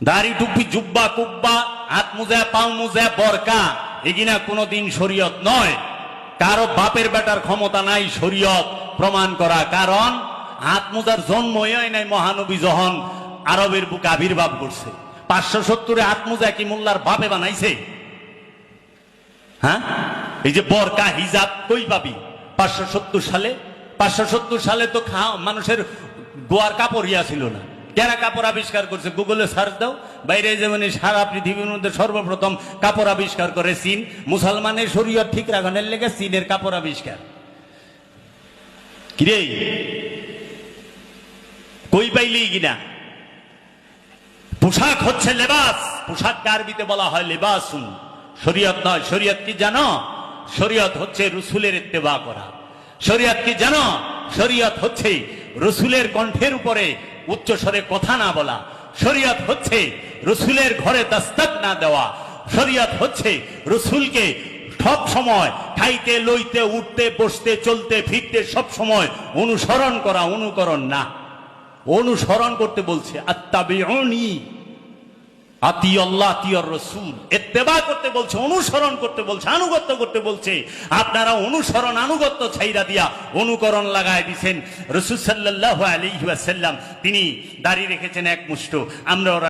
দাড়ি টুপি জুব্বা কুব্বা হাত মোজা পাও মোজা বরকা এগিনা কোনোদিন শরীয়ত নয়। কারো বাপের বেটার ক্ষমতা নাই শরীয়ত প্রমাণ করা, কারণ হাত মোজার জন্মই হয় নাই মহানবী যখন আরবের বুকে আবির্ভাব করছে। 570 হাত মোজা কি মোল্লার বাপে বানাইছে? হ্যাঁ, এই যে বরকা হিজাব কই পাবি 570 সালে? 570 সালে তো মানুষের গোয়ার কাপড়িয়া ছিল না। যারা কাপড় আবিষ্কার করছে গুগলে সার্চ দাও, বাইরে যেমন সারা পৃথিবীর মধ্যে সর্বপ্রথম কাপড় আবিষ্কার করে চীন। মুসলমানের শরীয়ত ঠিক রাখনের লেগে চীনের কাপড় আবিষ্কার। কিরে কই পাইলি কিনা? পোশাক হচ্ছে লেবাস, পোশাককে আরবিতে বলা হয় লেবাসুন, শরীয়ত নয়। শরীয়ত কি জানো? শরীয়ত হচ্ছে রসুলের ইত্তেবা করা। শরীয়ত কি জানো? শরীয়ত হচ্ছে রসুলের কণ্ঠের উপরে উচ্চ স্বরে কথা না বলা। শরীয়ত হচ্ছে রসুলের ঘরে দস্তক না দেওয়া। শরীয়ত হচ্ছে রসুলকে সব সময় খাইতে লইতে উঠতে বসতে চলতে ফিরতে সব সময় অনুসরণ করা, অনুকরণ না। অনুসরণ করতে বলছে আত্তাবিউনি, আতি আল্লাহ আতিউর রাসূল। ইত্তেবা করতে বলছে, অনুসরণ করতে বলছে, আনুগত্য করতে বলছে। আপনারা অনুসরণ আনুগত্য ছাইরা দিয়া অনুকরণ লাগায় দিয়েছেন। রাসূল সাল্লাল্লাহু আলাইহি ওয়াসাল্লাম তিনি দাড়ি রেখেছেন এক মুষ্ট, আমরা